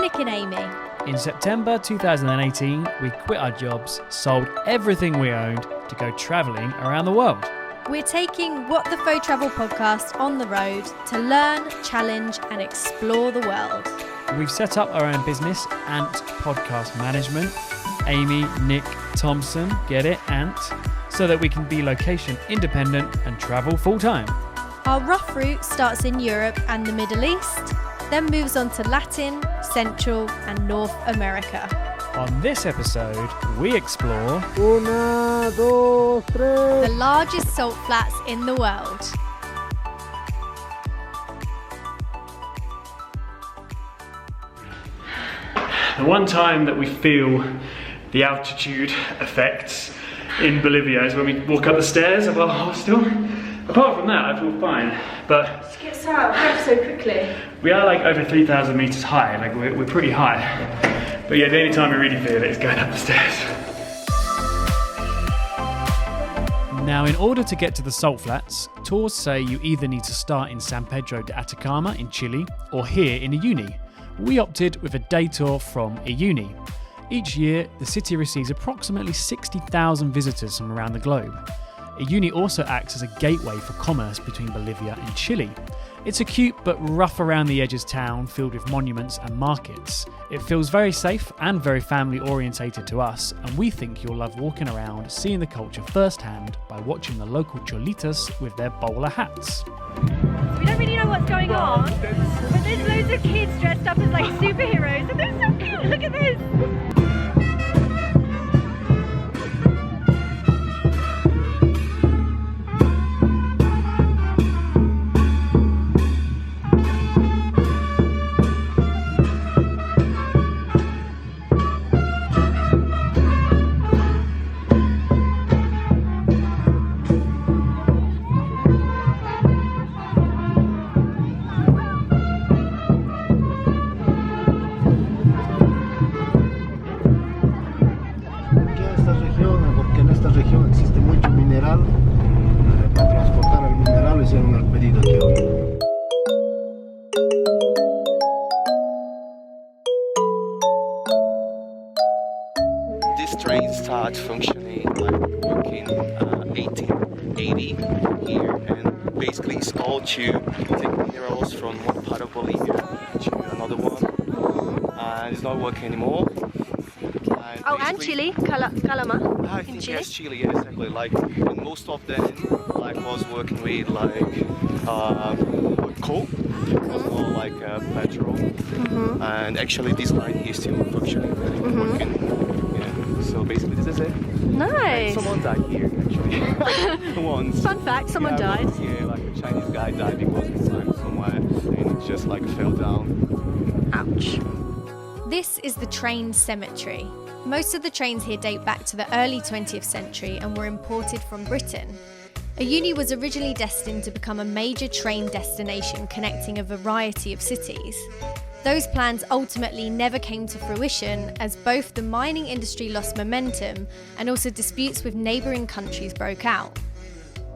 Nick and Amy. In September 2018, we quit our jobs, sold everything we owned to go travelling around the world. We're taking What the Faux Travel podcast on the road to learn, challenge and explore the world. We've set up our own business, Ant Podcast Management. Amy, Nick, Thompson, get it, Ant, so that we can be location independent and travel full time. Our rough route starts in Europe and the Middle East, then moves on to Latin, Central and North America. On this episode, we explore the largest salt flats in the world. the one time that we feel the altitude effects in Bolivia is when we walk up the stairs of our hostel. Apart from that, I feel fine, but It gets out so quickly. we are like over 3,000 meters high, like we're pretty high. But yeah, the only time we really feel it is going up the stairs. Now, in order to get to the salt flats, tours say you either need to start in San Pedro de Atacama in Chile or here in Uyuni. We opted with a day tour from Uyuni. Each year, the city receives approximately 60,000 visitors from around the globe. Uyuni also acts as a gateway for commerce between Bolivia and Chile. It's a cute but rough around the edges town filled with monuments and markets. It feels very safe and very family orientated to us, and we think you'll love walking around, seeing the culture firsthand by watching the local cholitas with their bowler hats. We don't really know what's going on, but there's loads of kids dressed up as like superheroes and they're so cute. Look at this. Porque en esta región existe mucho mineral. Para transportar el mineral hicieron el pedido aquí hoy. This train started functioning like in 1880 here, and basically it's all to take minerals from one part of Bolivia to another one, and it's not working anymore. And Chile, Calama. I think Chile? yes, Chile, yeah, exactly. Like, and most of them, like, was working with like coal, was more like petrol, and actually this line is still functioning and working. Yeah. So basically, this is it. Nice. Someone died here actually. Once. Fun fact, someone died. Yeah, like a Chinese guy died because he climbed somewhere and it just like fell down. Ouch. This is the train cemetery. Most of the trains here date back to the early 20th century and were imported from Britain. Uyuni was originally destined to become a major train destination connecting a variety of cities. Those plans ultimately never came to fruition as both the mining industry lost momentum and also disputes with neighbouring countries broke out.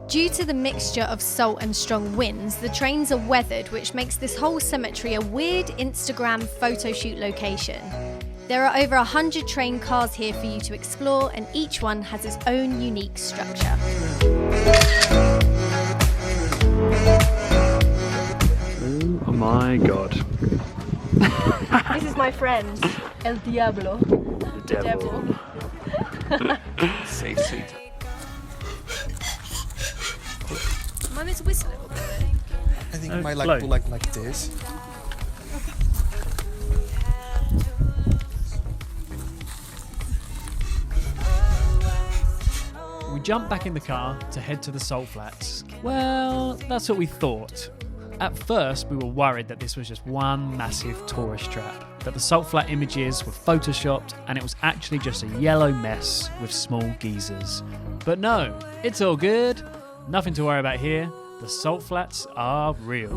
Due to the mixture of salt and strong winds, the trains are weathered, which makes this whole cemetery a weird Instagram photo shoot location. There are over 100 train cars here for you to explore, and each one has its own unique structure. Oh my god. This is my friend, El Diablo. The devil. Safe seat. Am I meant to whistle a little bit? I think No, it might like float. go like this. We jumped back in the car to head to the salt flats. Well, that's what we thought. At first, we were worried that this was just one massive tourist trap, that the salt flat images were photoshopped and it was actually just a yellow mess with small geysers. But no, it's all good. Nothing to worry about here. The salt flats are real.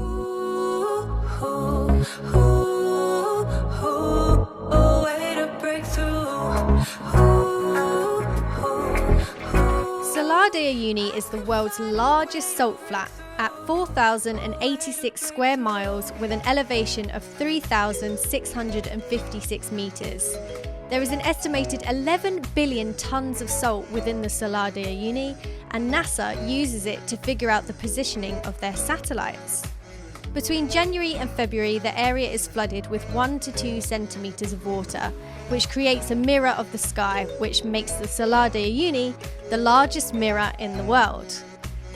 Salar de Uyuni is the world's largest salt flat, at 4,086 square miles with an elevation of 3,656 metres. There is an estimated 11 billion tonnes of salt within the Salar de Uyuni, and NASA uses it to figure out the positioning of their satellites. Between January and February, the area is flooded with 1 to 2 centimetres of water, which creates a mirror of the sky, which makes the Salar de Uyuni the largest mirror in the world.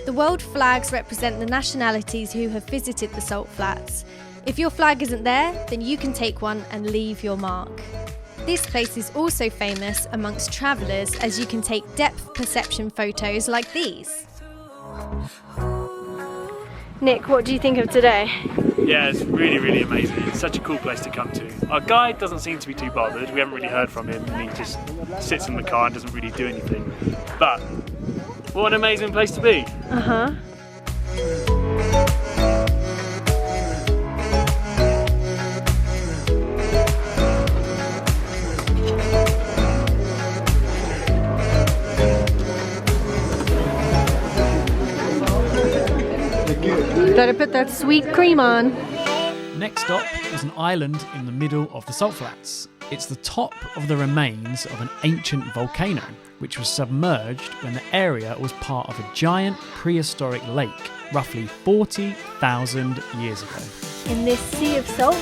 The world flags represent the nationalities who have visited the salt flats. If your flag isn't there, then you can take one and leave your mark. This place is also famous amongst travellers, as you can take depth perception photos like these. Nick, what do you think of today? Yeah, it's really, really amazing. It's such a cool place to come to. Our guide doesn't seem to be too bothered. We haven't really heard from him, and he just sits in the car and doesn't really do anything. But what an amazing place to be. Uh-huh. Better put that sweet cream on. Next stop is an island in the middle of the salt flats. It's the top of the remains of an ancient volcano, which was submerged when the area was part of a giant prehistoric lake, roughly 40,000 years ago. In this sea of salt,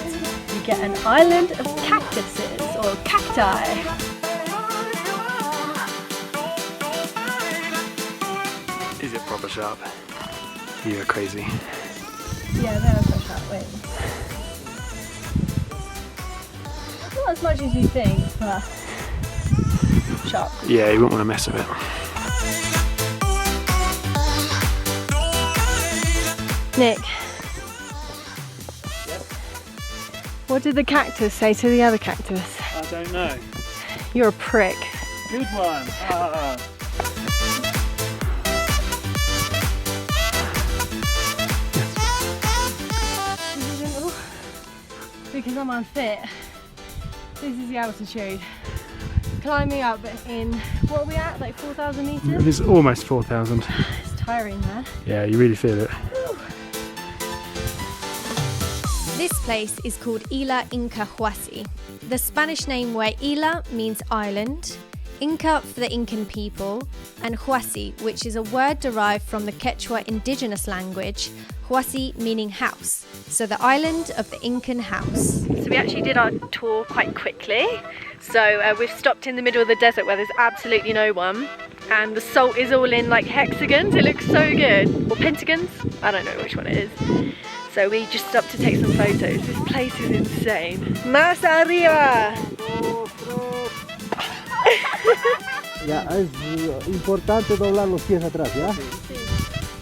you get an island of cactuses, or cacti. Is it proper sharp? You're crazy. Yeah, they're so sharp. Wait. Not as much as you think, but sharp. Yeah, you wouldn't want to mess with it. Nick. What did the cactus say to the other cactus? I don't know. You're a prick. Good one. Because I'm unfit. This is the altitude. Climbing up in, what are we at, like 4,000 metres? It's almost 4,000. It's tiring, man. Yeah, you really feel it. This place is called Isla Incahuasi. The Spanish name where Isla means island, Inca for the Incan people, and Huasi, which is a word derived from the Quechua indigenous language, Huasi meaning house, so the island of the Incan house. So we actually did our tour quite quickly. So we've stopped in the middle of the desert where there's absolutely no one, and the salt is all in like hexagons. It looks so good. Or pentagons, I don't know which one it is. So we just stopped to take some photos. This place is insane. Más arriba! Ya, es importante doblar los pies atrás, ¿ya? Sí.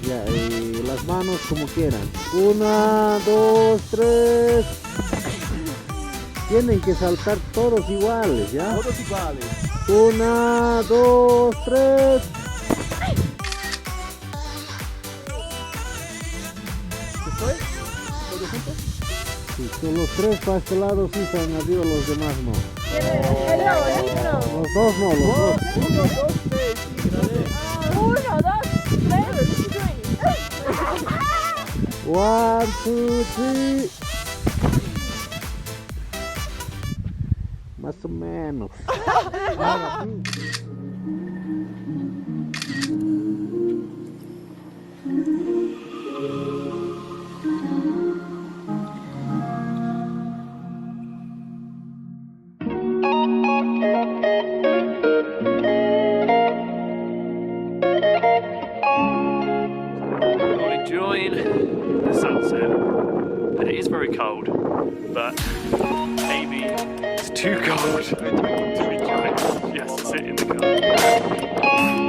Ya, y las manos como quieran. 1, 2, 3. Tienen que saltar todos iguales, ¿ya? Todos iguales. 1, 2, 3. ¿Qué fue? ¿Todos juntos? Sí, son los 3 para este lado, sí están arriba, los demás no. Los dos no, los dos. 1, 2, 3, sí, dale. 1, 2, 3. 1, 2, 3. Más o menos. Enjoying the sunset, and it is very cold, but maybe it's too cold to enjoy. Yes, sit in the car.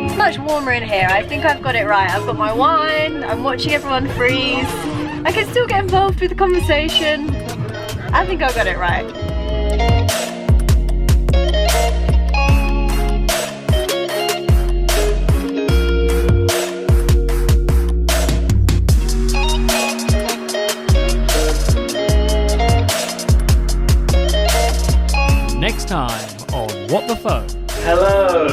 It's much warmer in here. I think I've got it right. I've got my wine, I'm watching everyone freeze. I can still get involved with the conversation. I think I got it right. Next time on What the Phone. Hello.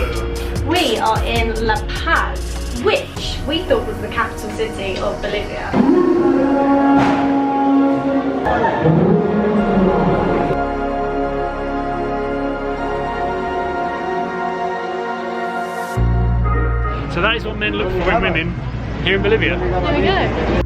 We are in La Paz. which we thought was the capital city of Bolivia. So that is what men look for in women here in Bolivia. There we go.